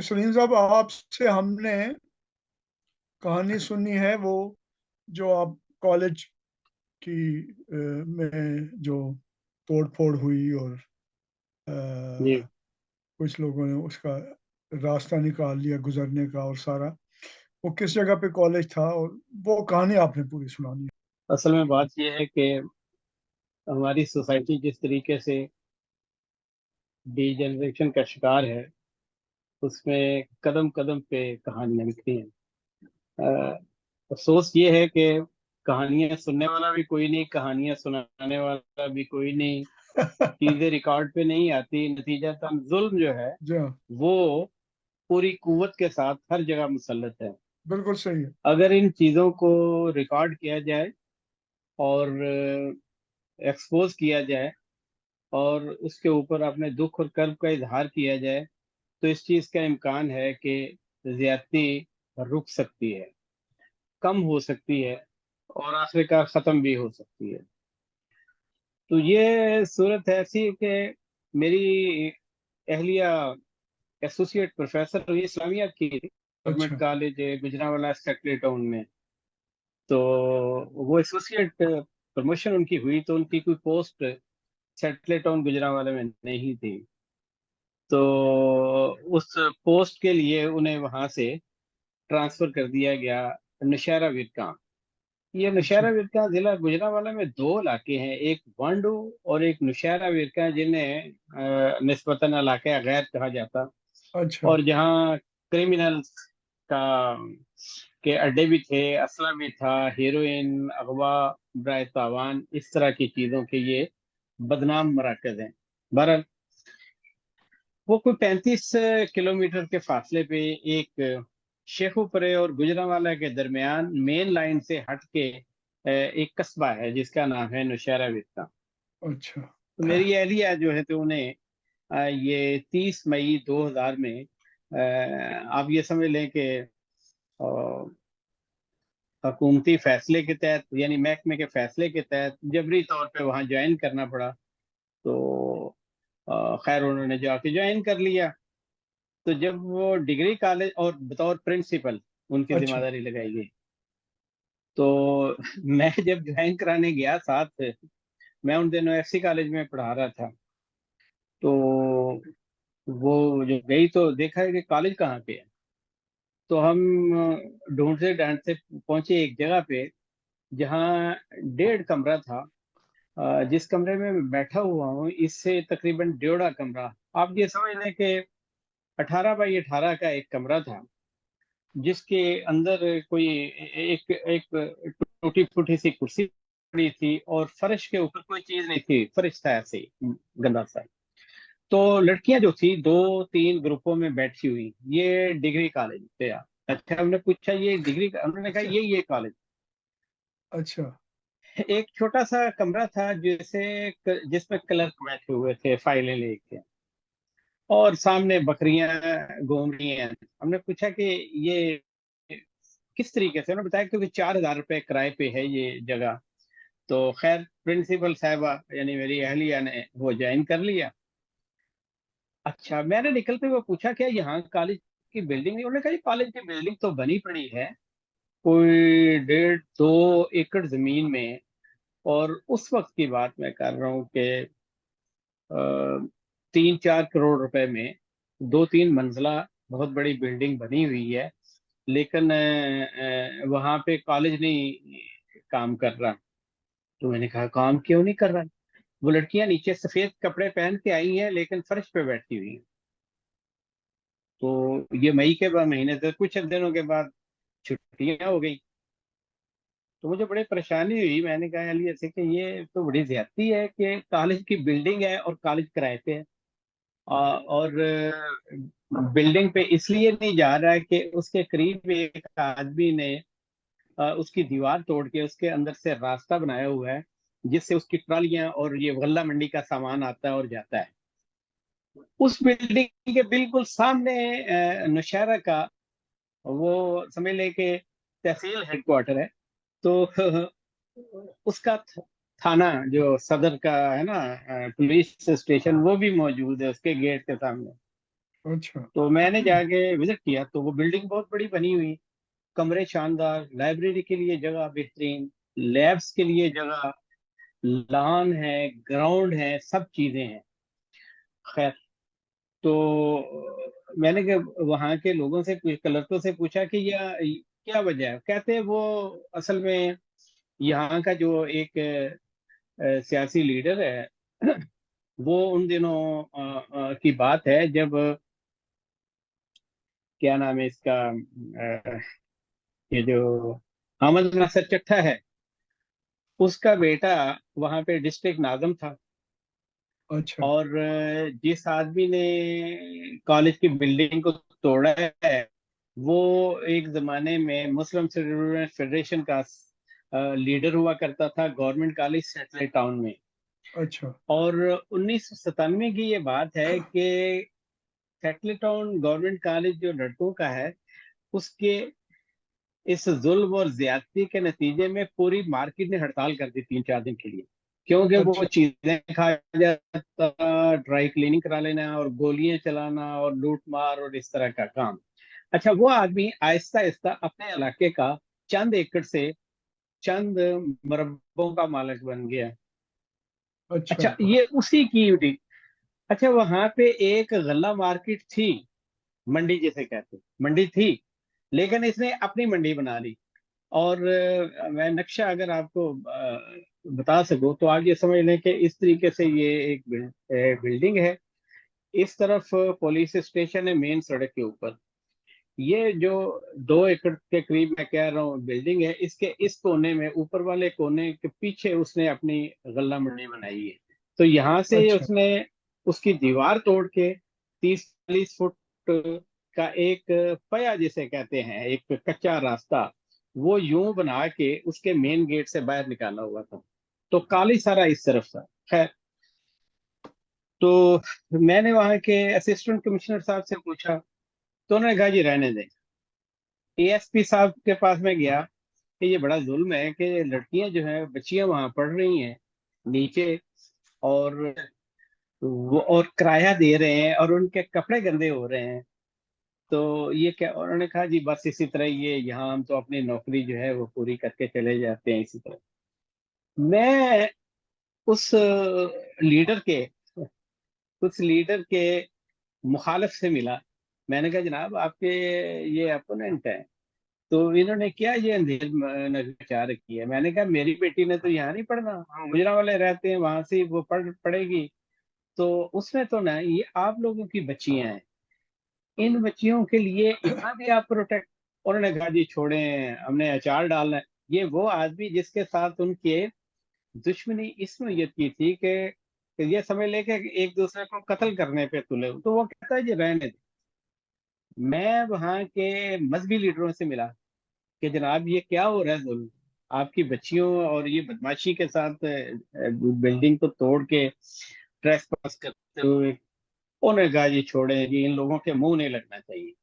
सलीम साहब, आपसे हमने कहानी सुनी है, वो जो आप कॉलेज की में जो तोड़ फोड़ हुई और जी। कुछ लोगों ने उसका रास्ता निकाल लिया गुजरने का, और सारा वो किस जगह पे कॉलेज था, और वो कहानी आपने पूरी सुनानी है। असल में बात यह है कि हमारी सोसाइटी जिस तरीके से डीजनरेशन का शिकार है, उसमें कदम कदम पे कहानियां लिखती हैं। अफसोस ये है कि कहानियां सुनने वाला भी कोई नहीं, कहानियां सुनाने वाला भी कोई नहीं। चीजें रिकॉर्ड पे नहीं आती, नतीजतन जुल्म जो है जी हाँ, वो पूरी कुव्वत के साथ हर जगह मुसल्लत है। बिल्कुल सही है। अगर इन चीजों को रिकॉर्ड किया जाए और एक्सपोज किया जाए और उसके ऊपर अपने दुख और कर्ब का इजहार किया जाए, तो इस चीज का इम्कान है कि ज्यादती रुक सकती है, कम हो सकती है और आखिरकार खत्म भी हो सकती है। तो ये सूरत ऐसी है कि मेरी अहलिया एसोसिएट प्रोफेसर हुई इस्लामियात की थी, गवर्नमेंट अच्छा, कॉलेज गुजरांवाला सेक्रेटरी टाउन में। तो वो एसोसिएट प्रमोशन उनकी हुई, तो उनकी कोई पोस्ट सेटले टाउन गुजरांवाला में नहीं थी। तो उस पोस्ट के लिए उन्हें वहां से ट्रांसफर कर दिया गया नौशहरा विरकां। ये अच्छा, नौशहरा विरकां जिला गुजरांवाला में दो इलाके हैं, एक वांडू और एक नौशहरा विरकां, जिन्हें निस्बतन इलाका गैर कहा जाता, अच्छा, और जहाँ क्रिमिनल्स का के अड्डे भी थे, असला भी था, हीरोइन, अगवा, बराए तावान, इस तरह की चीजों के ये बदनाम मराकज हैं। बहरहाल वो कोई 35 किलोमीटर के फासले पे एक शेखुपरे और गुजरांवाला के दरमियान मेन लाइन से हट के एक कस्बा है जिसका नाम है नौशहरा वित्ता। अच्छा, तो मेरी अहलिया जो है तो उन्हें ये 30 मई 2000 में आप ये समझ लें कि हुकूमती फैसले के तहत, यानी महकमे के फैसले के तहत जबरी तौर पे वहाँ ज्वाइन करना पड़ा। तो खैर उन्होंने जाके ज्वाइन कर लिया। तो जब वो डिग्री कॉलेज और बतौर प्रिंसिपल उनकी अच्छा, जिम्मेदारी लगाई गई, तो मैं जब ज्वाइन कराने गया साथ, मैं उन दिनों एफसी कॉलेज में पढ़ा रहा था। तो वो जो गई तो देखा है कि कॉलेज कहाँ पे है। तो हम ढूंढते ढांढते पहुंचे एक जगह पे जहाँ 1.5 कमरा था। जिस कमरे में मैं बैठा हुआ हूँ इससे तकरीबन 1.5 कमरा, आप ये समझ लें कि 18 बाई 18 का एक कमरा था, जिसके अंदर कोई एक एक टूटी फूटी सी कुर्सी पड़ी थी और फर्श के ऊपर कोई चीज नहीं थी, फर्श था ऐसे ही गंदा सा। तो लड़कियां जो थी दो तीन ग्रुपों में बैठी हुई, ये डिग्री कॉलेज थे यार। अच्छा, हमने पूछा ये डिग्री, उन्होंने कहा अच्छा, ये कॉलेज। अच्छा, एक छोटा सा कमरा था जिसमें क्लर्क बैठे हुए थे फाइलें लेके, और सामने बकरियां घूम रही हैं। हमने पूछा कि ये किस तरीके से, उन्होंने बताया क्योंकि 4,000 रुपये किराए पे है ये जगह। तो खैर प्रिंसिपल साहबा यानी मेरी अहलिया ने वो ज्वाइन कर लिया। अच्छा, मैंने निकलते हुए पूछा क्या यहाँ कॉलेज की बिल्डिंग नहीं? उन्होंने कहा ये कॉलेज की बिल्डिंग तो बनी पड़ी है कोई 1.5-2 एकड़ जमीन में। और उस वक्त की बात मैं कर रहा हूँ कि 3-4 करोड़ रुपए में 2-3 मंजिला बहुत बड़ी बिल्डिंग बनी हुई है, लेकिन वहां पे कॉलेज नहीं काम कर रहा। तो मैंने कहा काम क्यों नहीं कर रहा? वो लड़कियां नीचे सफेद कपड़े पहन के आई हैं लेकिन फर्श पे बैठी हुई हैं। तो ये मई के बाद महीने से कुछ दिनों के बाद छुट्टियां हो गई। तो मुझे बड़ी परेशानी हुई। मैंने कहा अली ऐसे कि ये तो बड़ी ज्यादती है कि कॉलेज की बिल्डिंग है और कॉलेज किराए पे है। और बिल्डिंग पे इसलिए नहीं जा रहा है कि उसके करीब एक आदमी ने उसकी दीवार तोड़ के उसके अंदर से रास्ता बनाया हुआ है, जिससे उसकी ट्रालियां और ये गल्ला मंडी का सामान आता है और जाता है। उस बिल्डिंग के बिल्कुल सामने नौशहरा का वो समझ ले कि तहसील हेडक्वार्टर है। तो उसका थाना जो सदर का है ना, पुलिस स्टेशन, वो भी मौजूद है उसके गेट के सामने। अच्छा। तो मैंने जाके विजिट किया, तो वो बिल्डिंग बहुत बड़ी बनी हुई, कमरे शानदार, लाइब्रेरी के लिए जगह बेहतरीन, लैब्स के लिए जगह, लॉन है, ग्राउंड है, सब चीजें हैं। खैर, तो मैंने वहां के लोगों से कलर्कों से पूछा कि यह क्या वजह है। कहते हैं वो असल में यहाँ का जो एक सियासी लीडर है, वो उन दिनों की बात है जब, क्या नाम है इसका, ये जो अहमद नासर चट्टा है, उसका बेटा वहां पे डिस्ट्रिक्ट नाज़िम था। अच्छा। और जिस आदमी ने कॉलेज की बिल्डिंग को तोड़ा है, वो एक जमाने में मुस्लिम स्टूडेंट फेडरेशन का लीडर हुआ करता था, गवर्नमेंट कॉलेज सेटलेट टाउन में। अच्छा। और 1997 की ये बात है कि सेटलेट टाउन गवर्नमेंट कॉलेज जो लड़कों का है, उसके इस जुल्म और ज्यादती के नतीजे में पूरी मार्केट ने हड़ताल कर दी 3-4 दिन के लिए। क्योंकि वो अच्छा। चीजें खा जाता, ड्राई क्लीनिंग करा लेना और गोलियां चलाना और लूट मार और इस तरह का काम। अच्छा, वो आदमी आहिस्ता आहिस्ता अपने इलाके का चंद एकड़ से चंद मरबों का मालिक बन गया। अच्छा। अच्छा, ये उसी की अच्छा, वहां पे एक गल्ला मार्केट थी, मंडी जिसे कहते हैं, मंडी थी, लेकिन इसने अपनी मंडी बना ली। और मैं नक्शा अगर आपको बता सकूं तो आप ये समझ लें कि इस तरीके से ये एक बिल्डिंग है। इस तरफ पुलिस स्टेशन है मेन सड़क के ऊपर। ये जो 2 एकड़ के करीब मैं कह रहा हूँ बिल्डिंग है, इसके इस कोने में, ऊपर वाले कोने के पीछे उसने अपनी गल्ला मंडी बनाई है। तो यहाँ से अच्छा। उसने उसकी दीवार तोड़ के 30-40 फुट का एक पया जिसे कहते हैं, एक कच्चा रास्ता, वो यूं बना के उसके मेन गेट से बाहर निकाला हुआ था। तो काली सारा इस तरफ था। खैर, तो मैंने वहां के असिस्टेंट कमिश्नर साहब से पूछा, तो उन्होंने कहा जी रहने दें। एएसपी साहब के पास में गया कि ये बड़ा जुल्म है कि लड़कियां जो है, बच्चियां वहां पढ़ रही हैं नीचे, और वो और किराया दे रहे हैं और उनके कपड़े गंदे हो रहे हैं। तो ये क्या, उन्होंने कहा जी बस इसी तरह, ये यहाँ हम तो अपनी नौकरी जो है वो पूरी करके चले जाते हैं इसी तरह। मैं उस लीडर के उस लीडर के मुखालिफ से मिला। मैंने कहा जनाब आपके ये अपोनेंट है, तो इन्होंने क्या ये अंधेर नजर रखी है। मैंने कहा मेरी बेटी ने तो यहाँ नहीं पढ़ना, हम गुजरांवाले रहते हैं, वहां से वो पढ़ेगी। तो उसमें तो ना, ये आप लोगों की बच्चियां हैं, इन बच्चियों के लिए यहाँ भी आप प्रोटेक्ट। उन्होंने कहा जी छोड़ें, हमने अचार डालना है। ये वो आदमी जिसके साथ उनके दुश्मनी इस नोयत की थी कि ये समझ ले कि एक दूसरे को कत्ल करने पे तुले हो। तो वो कहता है जी रहने दे। मैं वहाँ के मजहबी लीडरों से मिला कि जनाब ये क्या हो रहा है जुल्म, आपकी बच्चियों और ये बदमाशी के साथ बिल्डिंग को तोड़ के ट्रेस पास करते हुए। उन्होंने कहा जी छोड़े जी, इन लोगों के मुंह नहीं लगना चाहिए।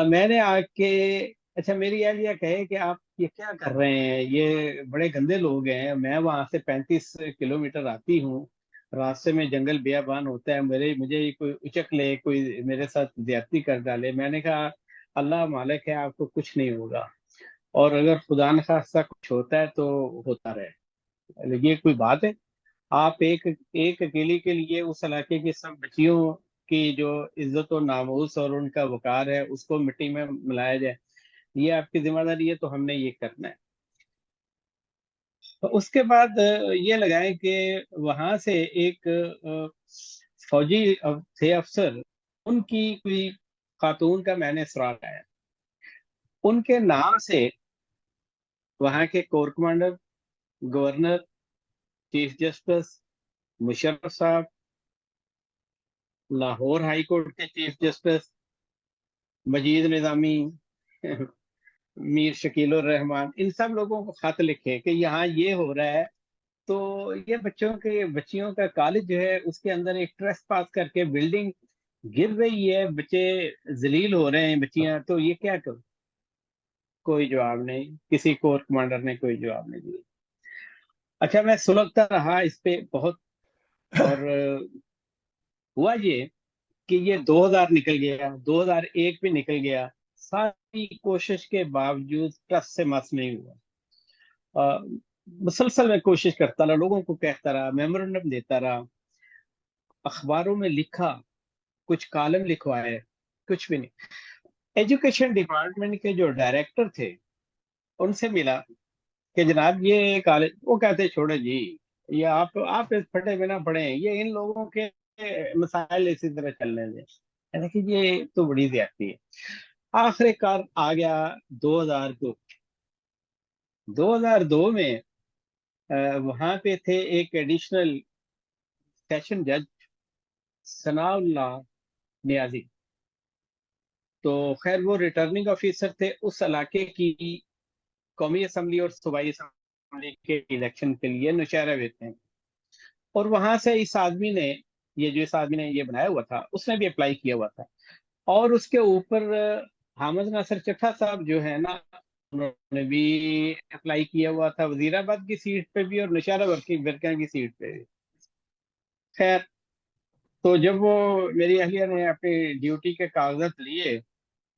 मैंने आके, अच्छा मेरी यार ये कहे कि आप ये क्या कर रहे हैं, ये बड़े गंदे लोग हैं, मैं वहां से 35 किलोमीटर आती हूँ, रास्ते में जंगल बियाबान होता है, मुझे कोई उचक ले, कोई मेरे साथ ज्यादती कर डाले। मैंने कहा अल्लाह मालिक है, आपको कुछ नहीं होगा, और अगर खुदा न खास्ता कुछ होता है तो होता रहे, ये कोई बात है। आप एक एक अकेली के लिए उस इलाके की सब बच्चियों की जो इज्जत और नामूस और उनका वकार है उसको मिट्टी में मिलाया जाए, ये आपकी जिम्मेदारी है, तो हमने ये करना है। तो उसके बाद ये लगाए कि वहां से एक फौजी थे अफसर, उनकी कोई खातून का मैंने सुराग आया, उनके नाम से वहां के core commander, governor, chief justice, Musharraf साहब, लाहौर हाई कोर्ट के चीफ जस्टिस, मजीद निजामी, मीर शकील उर रहमान, इन सब लोगों को खत लिखे कि यहाँ ये हो रहा है। तो ये बच्चियों का कॉलेज जो है उसके अंदर एक ट्रस्ट पास करके बिल्डिंग गिर रही है, बच्चे जलील हो रहे हैं, बच्चियां, तो ये क्या करो। कोई जवाब नहीं, किसी कोर कमांडर ने कोई जवाब नहीं दिया। अच्छा, मैं सुलगता रहा इस पे बहुत। और हुआ ये कि ये 2000 निकल गया, 2001 भी निकल गया। सारी कोशिश के बावजूद टस से मस नहीं हुआ। अ, मुसलसल मैं कोशिश करता रहा, लोगों को कहता रहा, मेमोरेंडम देता रहा, अखबारों में लिखा, कुछ कॉलम लिखवाए, कुछ भी नहीं। एजुकेशन डिपार्टमेंट के जो डायरेक्टर थे, उनसे मिला कि जनाब ये कॉलेज, वो कहते छोड़ो जी, ये आप इस फटे बिना पढ़े हैं, ये इन लोगों के मसाइल इसी तरह चलने दें। मैंने कि ये तो बड़ी ज्यादती है। आखिरकार आ गया 2002। 2002 में वहां पे थे एक एडिशनल सेशन जज, सनाउल्लाह नियाजी। तो खैर वो रिटर्निंग ऑफिसर थे उस इलाके की। कौमी असम्बली और सूबाई असम्बली के इलेक्शन के लिए नौशहरा में थे। और वहां से इस आदमी ने ये बनाया हुआ था, उसने भी अप्लाई किया हुआ था। और उसके ऊपर हामिद नासिर चट्टा साहब जो है ना, उन्होंने भी अप्लाई किया हुआ था, वजीराबाद की सीट पे भी और नौशहरा बरकां की सीट पे भी। खैर, तो जब वो मेरी अहलिया ने अपनी ड्यूटी के कागजात लिए,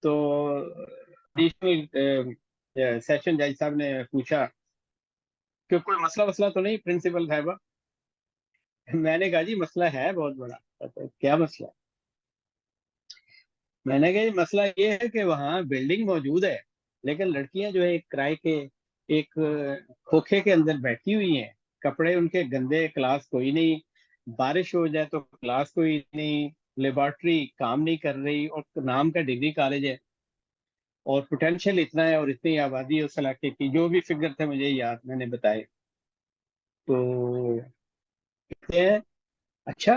तो एडिशनल सेशन जज साहब ने पूछा कि कोई मसला वसला तो नहीं प्रिंसिपल साहब। मैंने कहा जी मसला है बहुत बड़ा। कहते, क्या मसला है? मैंने कहा जी मसला ये है कि वहाँ बिल्डिंग मौजूद है, लेकिन लड़कियां जो है एक किराए के एक खोखे के अंदर बैठी हुई हैं। कपड़े उनके गंदे, क्लास कोई नहीं, बारिश हो जाए तो क्लास कोई नहीं, लेबोरेटरी काम नहीं कर रही, और नाम का डिग्री कॉलेज है, और पोटेंशियल इतना है, और इतनी आबादी है उस इलाके की। जो भी फिगर थे मुझे याद, मैंने बताए। तो कहते हैं अच्छा,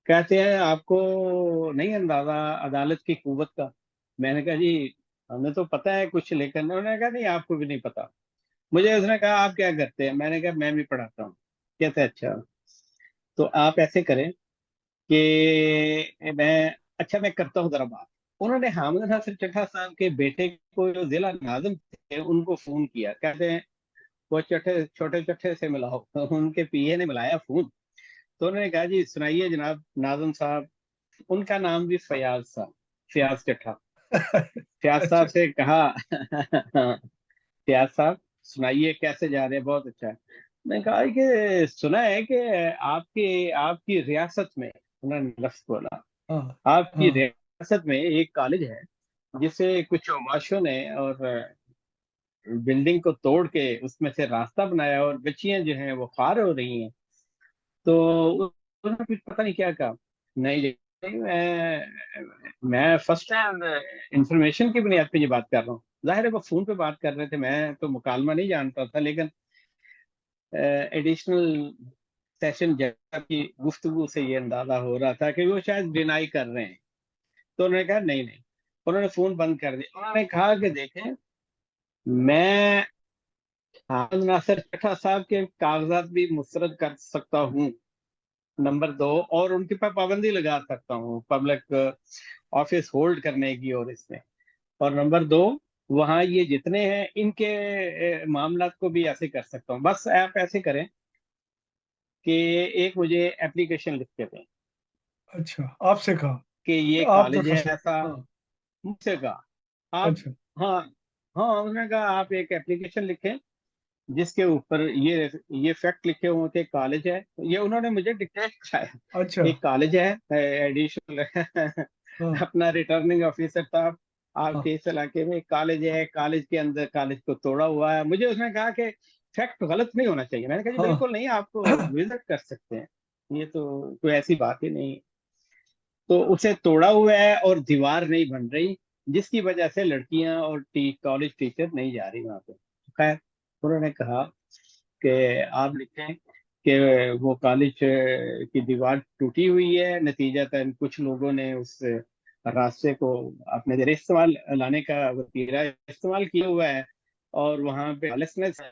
कहते हैं आपको नहीं अंदाजा अदालत की कुव्वत का। मैंने कहा जी हमें तो पता है कुछ, लेकिन उन्होंने कहा नहीं आपको भी नहीं पता। मुझे उसने कहा आप क्या करते हैं? मैंने कहा मैं भी पढ़ाता हूँ। कहते हैं अच्छा, तो आप ऐसे करें कि मैं करता हूँ जरा बात। उन्होंने हामिद नासिर चट्टा साहब के बेटे को, जो जिला नाजिम थे, उनको फोन किया। कहते हैं वो चट्टे, छोटे चट्टे से मिलाओ। उनके पीए ने मिलाया फोन। तो उन्होंने कहा जी सुनाइए जनाब नाजिम साहब। उनका नाम भी फयाज साहब, फयाज चट्टा। फयाज साहब अच्छा। से कहा फयाज साहब सुनाइए कैसे जा रहे हैं? बहुत अच्छा है। मैंने कहा कि सुना है कि आपकी आपकी रियासत में, उन्होंने लफ्ज बोला, हाँ आपकी हाँ रियासत में एक कॉलेज है जिसे कुछ माशों ने और बिल्डिंग को तोड़ के उसमें से रास्ता बनाया, और बच्चियां जो हैं वो खार हो रही हैं। तो उन्होंने कुछ पता नहीं क्या कहा। नहीं जी, नहीं, मैं फर्स्ट टाइम इंफॉर्मेशन की बुनियाद पे ये बात कर रहा हूँ। जाहिर है वो फोन पे बात कर रहे थे, मैं तो मुकालमा नहीं जानता था, लेकिन एडिशनल सेशन जज की गुफ्तगू से ये अंदाजा हो रहा था कि वो शायद डिनाई कर रहे हैं। तो उन्होंने कहा नहीं नहीं। उन्होंने फोन बंद कर दिया। उन्होंने कहा कि देखें, मैं हामिद नासिर चट्टा साहब के कागजात भी मुस्तरद कर सकता हूँ, नंबर दो, और उनके पर पाबंदी लगा सकता हूँ पब्लिक ऑफिस होल्ड करने की, और इसमें, और नंबर दो, वहाँ ये जितने हैं इनके मामला को भी ऐसे कर सकता हूँ। बस आप ऐसे करें कि एक मुझे एप्लीकेशन लिख के दें अच्छा, आपसे कहा कि कि ये आप कॉलेज है दरखास्त। ऐसा। हाँ। मुझसे कहा आप, अच्छा हाँ हाँ, उन्होंने कहा आप एक एप्लीकेशन लिखें जिसके ऊपर ये फैक्ट लिखे हुए थे, कॉलेज है ये, उन्होंने मुझे डिक्टेट कराया। अच्छा। एक कॉलेज है एडिशनल हाँ अपना रिटर्निंग ऑफिसर साहब, हाँ आपके इस इलाके में एक कॉलेज है, कॉलेज के अंदर कॉलेज को तोड़ा हुआ है। मुझे उसने कहा कि फैक्ट गलत नहीं होना चाहिए। मैंने कहा जी हाँ। बिल्कुल नहीं, आप विजिट कर सकते हैं, ये तो कोई ऐसी बात ही नहीं है। तो उसे तोड़ा हुआ है और दीवार नहीं बन रही, जिसकी वजह से लड़कियां और कॉलेज टीचर नहीं जा रही वहां पे। खैर, उन्होंने कहा कि आप लिखें कि वो कॉलेज की दीवार टूटी हुई है, नतीजतन कुछ लोगों ने उस रास्ते को अपने जरिए इस्तेमाल लाने का वतीरा इस्तेमाल किया हुआ है, और वहां पे लॉलेसनेस है।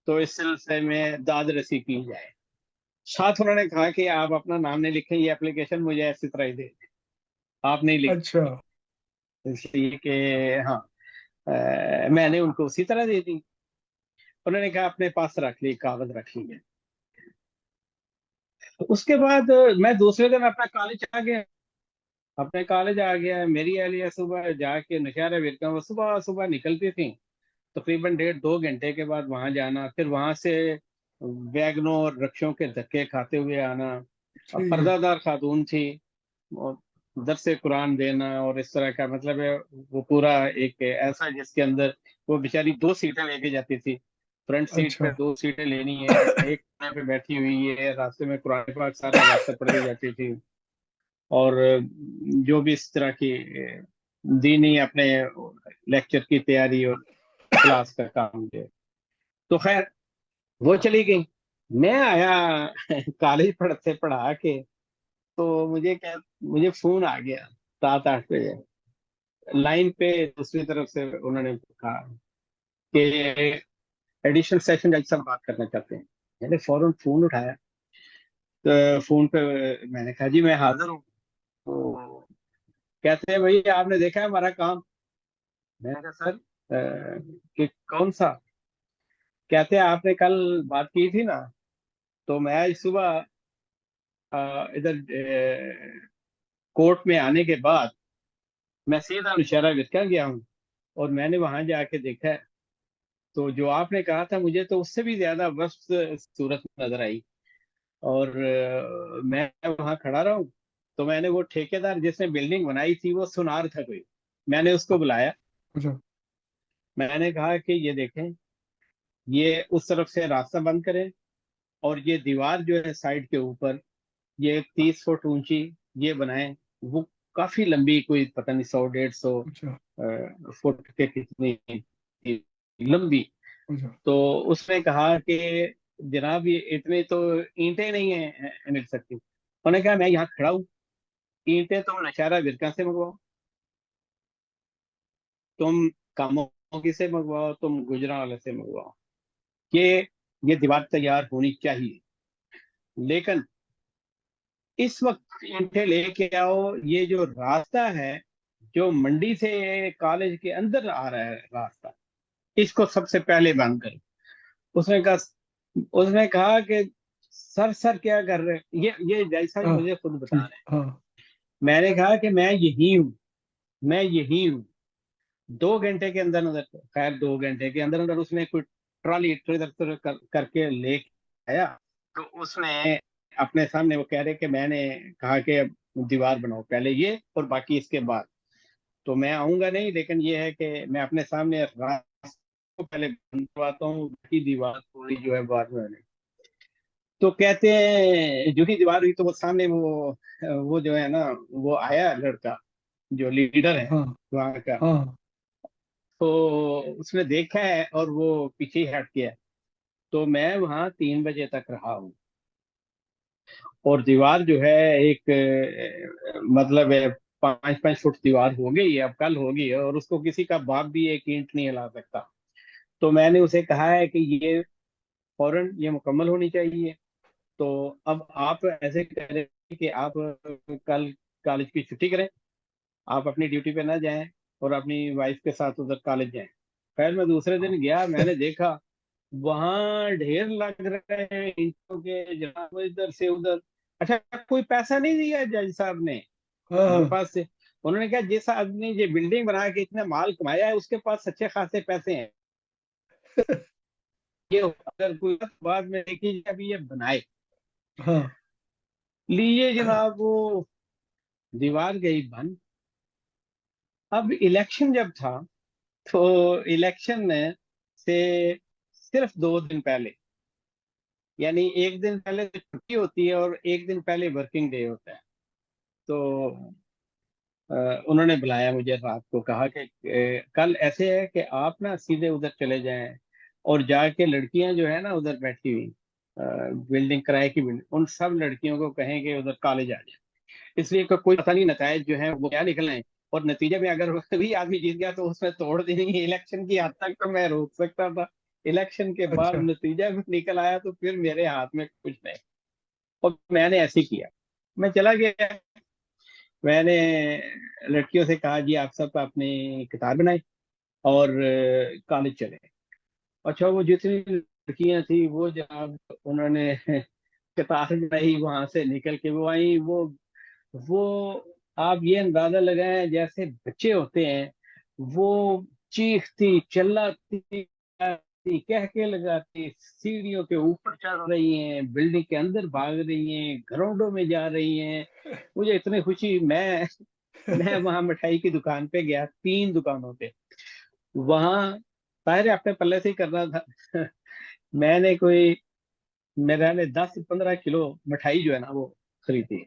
तो इस सिलसिले में दाद रसी की जाए। साथ उन्होंने कहा कि आप अपना नाम नहीं लिखें, ये एप्लीकेशन मुझे ऐसी तरह ही दे दें, आप नहीं लिख, अच्छा। इसलिए कि हाँ, मैंने उनको उसी तरह दे दी। उन्होंने कहा अपने पास रख ली, कागज रख लीजिए। उसके बाद मैं दूसरे दिन अपना कॉलेज आ गया, अपने कॉलेज आ गया। मेरी अहलिया सुबह जाके नौशहरा विरका, वो सुबह सुबह निकलती थी, तकरीबन 1.5-2 घंटे के बाद वहां जाना, फिर वहां से वैगनों और रक्षों के धक्के खाते हुए आना। अब ठीक है। पर्दादार खातून थी, और दरस कुरान देना और इस तरह का, मतलब है वो पूरा एक ऐसा जिसके अंदर वो बेचारी 2 सीटें लेके जाती थी। फ्रंट सीट अच्छा। पे 2 सीटें लेनी है, एक कोने पे बैठी हुई है, रास्ते में कुरान पाक सारा रास्ता पढ़ती जाती थी। और जो भी इस तरह की दीनी अपने लेक्चर की तैयारी और क्लास का काम जो, तो खैर वो चली गई। मैं आया कॉलेज पढ़ते पढ़ा के, तो मुझे फोन आ गया 7-8 बजे। लाइन पे दूसरी तरफ से उन्होंने कहा कि एडिशनल सेशन जज साहब बात करना चाहते हैं। मैंने फौरन फोन उठाया, तो फोन पे मैंने कहा जी मैं हाजिर हूँ। तो कहते हैं भाई आपने देखा है हमारा काम? मैंने कहा सर कि कौन सा? कहते हैं आपने कल बात की थी ना, तो मैं आज सुबह इधर कोर्ट में आने के बाद मैं सीधा नौशहरा विरका गया हूँ, और मैंने वहां जाके देखा है, तो जो आपने कहा था मुझे तो उससे भी ज्यादा वर्स्ट सूरत नजर आई। और मैं वहां खड़ा रहा हूँ, तो मैंने वो ठेकेदार जिसने बिल्डिंग बनाई थी, वो सुनार था कोई, मैंने उसको बुलाया। अच्छा। मैंने कहा कि ये देखें, ये उस तरफ से रास्ता बंद करें, और ये दीवार जो है साइड के ऊपर, ये 30 फुट ऊंची ये बनाएं। वो काफी लंबी, कोई पता नहीं 100-150 अच्छा। फुट के कितनी थी, लंबी। अच्छा। तो उसने कहा कि जनाब ये इतने तो ईंटें नहीं है मिल सकती। उन्होंने कहा मैं यहाँ खड़ा हूँ, ईंटें तुम नौशहरा विरका से मंगवाओ, तुम कामोगी से मंगवाओ, तुम गुजरांवाला से मंगवाओ, ये दीवार तैयार होनी चाहिए, लेकिन इस वक्त ईंटें लेके आओ। ये जो रास्ता है, जो मंडी से कॉलेज के अंदर आ रहा है रास्ता, इसको सबसे पहले बंद करो। उसने कहा कि सर क्या कर रहे हैं? ये जैसा हाँ। मुझे खुद बता ठीक। रहे हैं। हाँ। मैंने कहा कि मैं यही हूँ 2 घंटे के अंदर अंदर, खैर 2 घंटे के अंदर अंदर उसने कोई ट्रॉली इधर उधर करके ले आया। तो उसने अपने सामने, वो कह रहे कि मैंने कहा कि अब दीवार बनाओ पहले ये, और बाकी इसके बाद। तो मैं आऊंगा नहीं, लेकिन ये है कि मैं अपने सामने रास्ते को पहले बनवाता हूँ, बाकी दीवार थोड़ी जो है बाद में बनेगी। तो कहते हैं जो ही दीवार हुई, तो वो सामने वो जो है ना, वो आया लड़का जो लीडर है हाँ। वहाँ का। हाँ। तो उसने देखा है और वो पीछे ही हट गया। तो मैं वहाँ 3 बजे तक रहा हूँ, और दीवार जो है एक मतलब है 5-5 फुट दीवार हो गई है, अब कल होगी, और उसको किसी का बाप भी एक ईंट नहीं हिला सकता। तो मैंने उसे कहा है कि ये फौरन ये मुकम्मल होनी चाहिए। तो अब आप ऐसे करें कि आप कल कॉलेज की छुट्टी करें, आप अपनी ड्यूटी पे ना जाएं, और अपनी वाइफ के साथ उधर कॉलेज जाएं। खैर मैं दूसरे दिन गया, मैंने देखा वहां ढेर लग रहे हैं ईंटों के, जनाब इधर से उधर। अच्छा, कोई पैसा नहीं दिया जज साहब ने हाँ। मेरे हाँ। पास से? उन्होंने कहा जिस आदमी ने ये बिल्डिंग बना के इतना माल कमाया है, उसके पास अच्छे खासे पैसे हैं, ये अगर कोई बाद में देखी जाए, अभी ये बनाए हाँ। लिए जनाब, वो दीवार गई बन। अब इलेक्शन जब था, तो इलेक्शन से सिर्फ 2 दिन पहले, यानी एक दिन पहले तो छुट्टी होती है और एक दिन पहले वर्किंग डे होता है। तो अ, उन्होंने बुलाया मुझे रात को, कहा कि कल ऐसे है कि आप ना सीधे उधर चले जाएं, और जाके लड़कियां जो है ना उधर बैठी हुई, बिल्डिंग किराए की बिल्डिंग, उन सब लड़कियों को कहें कि उधर कॉलेज आ जाए। इसलिए कोई पता नहीं नतीजे जो है वो क्या निकले हैं। और नतीजे में अगर भी आदमी जीत गया तो उसमें तोड़ देंगे। इलेक्शन की हद तक तो मैं रोक सकता था, इलेक्शन के बाद अच्छा। नतीजा भी निकल आया तो फिर मेरे हाथ में कुछ नहीं। और मैंने ऐसे ही किया, मैं चला गया। मैंने लड़कियों से कहा जी आप सब अपनी किताब बनाए और कॉलेज चले। अच्छा, वो जितनी लड़कियां थी वो जनाब, उन्होंने कतार बनाई, वहां से निकल के वो आई। वो आप ये अंदाजा लगाएं जैसे बच्चे होते हैं, वो चीखती चिल्लाती कह के लगाती, सीढ़ियों के ऊपर चढ़ रही हैं, बिल्डिंग के अंदर भाग रही हैं, ग्राउंडों में जा रही हैं। मुझे इतनी खुशी, मैं वहां मिठाई की दुकान पे गया, 3 दुकानों पे वहां, पहले अपने पल्ले से ही करना था। मैंने कोई, मेरा ने 10-15 किलो मिठाई जो है ना वो खरीदी।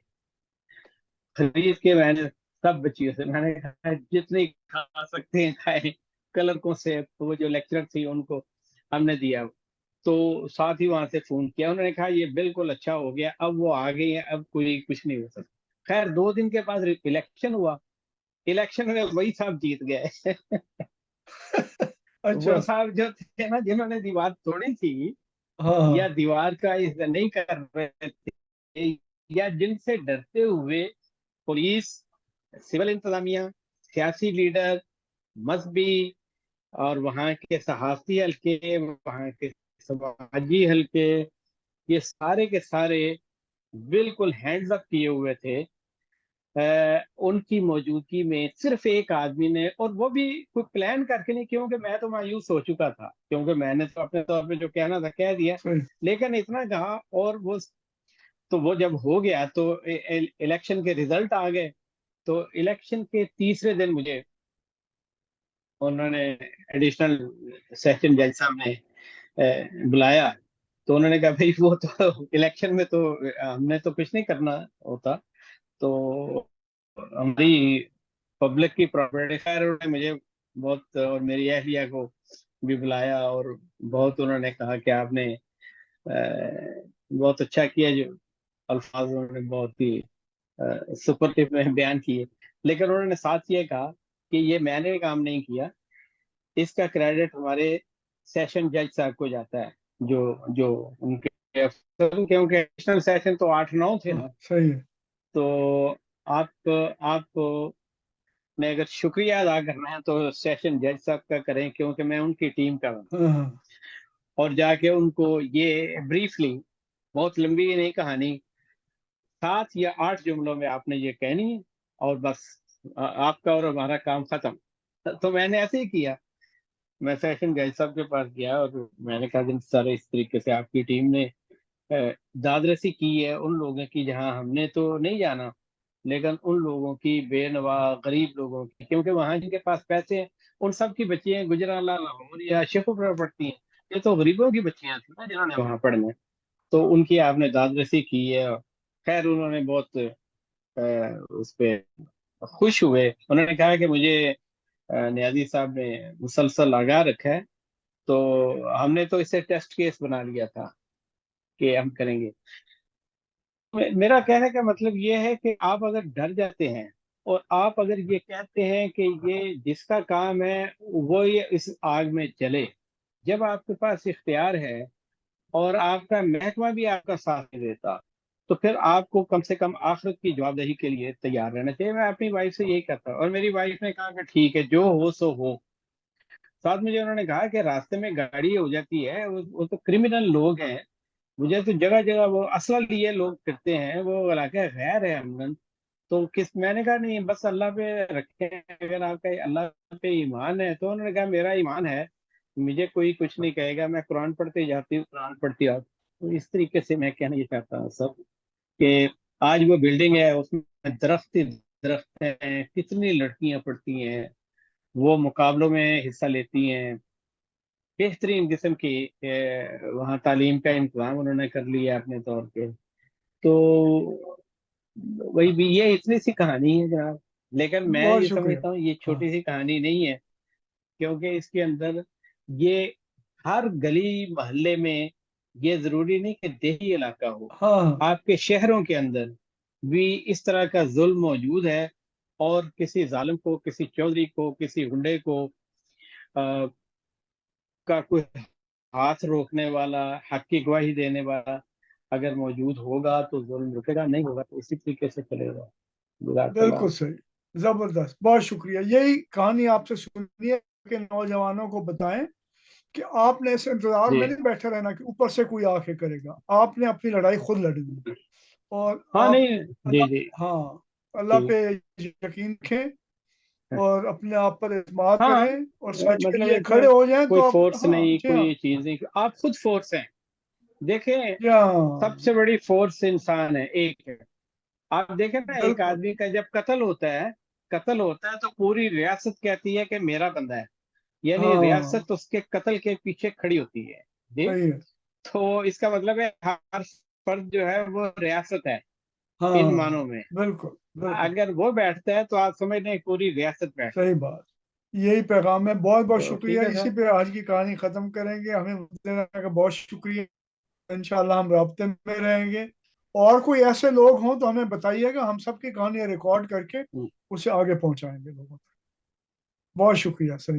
खरीद के मैंने सब बच्चियों से मैंने कहा जितनी खा सकते हैं खाए। कलरकों से तो वो जो लेक्चरर थी उनको हमने दिया। तो साथ ही वहां से फोन किया, उन्होंने कहा ये बिल्कुल अच्छा हो गया, अब वो आ गई है, अब कोई कुछ नहीं हो सकता। खैर 2 दिन के बाद इलेक्शन हुआ। इलेक्शन में वही साहब जीत गए। वो अच्छा। साहब जो थे ना, जिन्होंने दीवार तोड़ी थी, हाँ या हाँ। दीवार का इस्तेमाल नहीं कर रहे थे, या जिनसे डरते हुए पुलिस, सिविल इंतजामिया, सियासी लीडर, मजहबी और वहाँ के सहाफती हल्के, वहाँ के समाजी हल्के, ये सारे के सारे बिल्कुल हैंड्स अप किए हुए थे। उनकी मौजूदगी में सिर्फ एक आदमी ने, और वो भी कोई प्लान करके नहीं, क्योंकि मैं तो मायूस हो चुका था, क्योंकि मैंने तो अपने तौर पे जो कहना था कह दिया। सही। लेकिन इतना कहा, और वो, तो वो जब हो गया तो इलेक्शन के रिजल्ट आ गए। तो इलेक्शन के तीसरे दिन मुझे उन्होंने एडिशनल सेशन जज साहब ने बुलाया। तो उन्होंने कहा भाई वो तो इलेक्शन में तो हमने तो कुछ नहीं करना होता, तो हमारी पब्लिक की प्रॉपर्टी। खैर उन्होंने मुझे बहुत, और मेरी अहलिया को भी बुलाया, और बहुत उन्होंने कहा कि आपने बहुत अच्छा किया, जो अल्फाज उन्होंने बहुत ही सुपरलेटिव में बयान किए। लेकिन उन्होंने साथ ये कहा कि ये मैंने काम नहीं किया, इसका क्रेडिट हमारे सेशन जज साहब को जाता है, जो जो उनके अफसर, क्योंकि एडिशनल सेशन तो 8-9 थे हाँ ना। सही है। तो आप ने अगर शुक्रिया अदा करना है तो सेशन जज साहब का करें, क्योंकि मैं उनकी टीम का हूँ। हाँ हाँ। और जाके उनको ये ब्रीफली, बहुत लंबी नहीं कहानी, 7 या 8 जुमलों में आपने ये कहनी है, और बस आपका और हमारा काम खत्म। तो मैंने ऐसे ही किया। मैं सेशन जज साहब के पास गया और मैंने कहा जिन सारे इस तरीके से आपकी टीम ने दादरसी की है उन लोगों की, जहां हमने तो नहीं जाना, लेकिन उन लोगों की, बेनवा गरीब लोगों की, क्योंकि वहां जिनके पास पैसे हैं उन सब की बच्चियां गुजरांवाला, लाहौर या शेखुपुरा पढ़ती हैं। ये तो गरीबों की बच्चियां थी ना जिन्होंने वहां पढ़ना है। तो उनकी आपने दादरसी की है। खैर उन्होंने बहुत उस पे खुश हुए। उन्होंने कहा कि मुझे नियाजी साहब ने मुसलसल आगाह रखा है, तो हमने तो इसे टेस्ट केस बना लिया था कि हम करेंगे। मेरा कहने का मतलब ये है कि आप अगर डर जाते हैं, और आप अगर ये कहते हैं कि ये जिसका काम है वो ये इस आग में चले, जब आपके पास इख्तियार है और आपका महकमा भी आपका साथ नहीं देता, तो फिर आपको कम से कम आखिरत की जवाबदेही के लिए तैयार रहना चाहिए। मैं अपनी वाइफ से यही कहता हूँ, और मेरी वाइफ ने कहा कि ठीक है, जो हो सो हो। साथ मुझे उन्होंने कहा कि रास्ते में गाड़ी हो जाती है, वो तो क्रिमिनल लोग हैं, मुझे तो जगह जगह वो असला लिए लोग फिरते हैं, वो इलाका गैर है अमन। तो किस, मैंने कहा नहीं, बस अल्लाह पे रखें, अगर आपका अल्लाह पे ईमान है। तो उन्होंने कहा मेरा ईमान है, मुझे कोई कुछ नहीं कहेगा, मैं कुरान पढ़ते जाती हूँ, कुरान पढ़ती आती हूँ। तो इस तरीके से मैं कहना ये चाहता हूँ सब, कि आज वो बिल्डिंग है उसमें दरख्त ही दरख्त हैं, कितनी लड़कियां पढ़ती हैं, वो मुकाबलों में हिस्सा लेती हैं, बेहतरीन किस्म की वहाँ तालीम का इंतजाम उन्होंने कर लिया अपने तौर पे। तो वही भी, ये इतनी सी कहानी है जनाब। लेकिन मैं बहुत ये शुक्रिया। समझता हूँ ये हाँ छोटी सी कहानी नहीं है, क्योंकि इसके अंदर ये हर गली मोहल्ले में, ये जरूरी नहीं कि देही इलाका हो, हाँ हाँ। आपके शहरों के अंदर भी इस तरह का जुल्म मौजूद है। और किसी जालिम को, किसी चौधरी को, किसी गुंडे को का कोई हाथ रोकने वाला, हक की गवाही देने वाला अगर मौजूद होगा तो जुल्म रुकेगा, नहीं होगा तो इसी तरीके से चलेगा। बिल्कुल जज़ाकल्लाह। सही। जबरदस्त, बहुत शुक्रिया। यही कहानी आपसे सुनिए कि नौजवानों को बताएं कि आपने ऐसे इंतजार जी में नहीं बैठे रहना कि ऊपर से कोई आके करेगा, आपने अपनी लड़ाई खुद लड़नी और हाँ आप नहीं जी जी अल्लाह, हाँ, अल्लाह जी पे यकीन रखें और अपने आप पर एतमाद हाँ करें और सच के मतलब लिए खड़े इसमें हो जाएं कोई तो आप, फोर्स हाँ नहीं, जी हाँ, कोई चीज नहीं, आप खुद फोर्स हैं। देखें, जी हाँ, सबसे बड़ी फोर्स इंसान है, एक है। आप देखें ना, एक बिल्कुल, आदमी का जब कत्ल होता है तो पूरी रियासत कहती है कि मेरा बंदा है, यानी हाँ रियासत उसके कत्ल के पीछे खड़ी होती है। जी। सही है, तो इसका मतलब है हर फर्द जो है वो रियासत है, इन हाँ मानों में। बिल्कुल बिल्कुल, अगर वो बैठता है तो आप समझ लें पूरी रियासत बैठ। सही बात, यही पैगाम है। बहुत बहुत तो ठीक शुक्रिया, है इसी सर। पे आज की कहानी खत्म करेंगे। हमें वक्त देने का बहुत शुक्रिया। इंशाल्लाह हम राब्ते में रहेंगे, और कोई ऐसे लोग हों तो हमें बताइएगा, हम सबकी कहानियां रिकॉर्ड करके उसे आगे पहुंचाएंगे लोगों तक। बहुत शुक्रिया सर।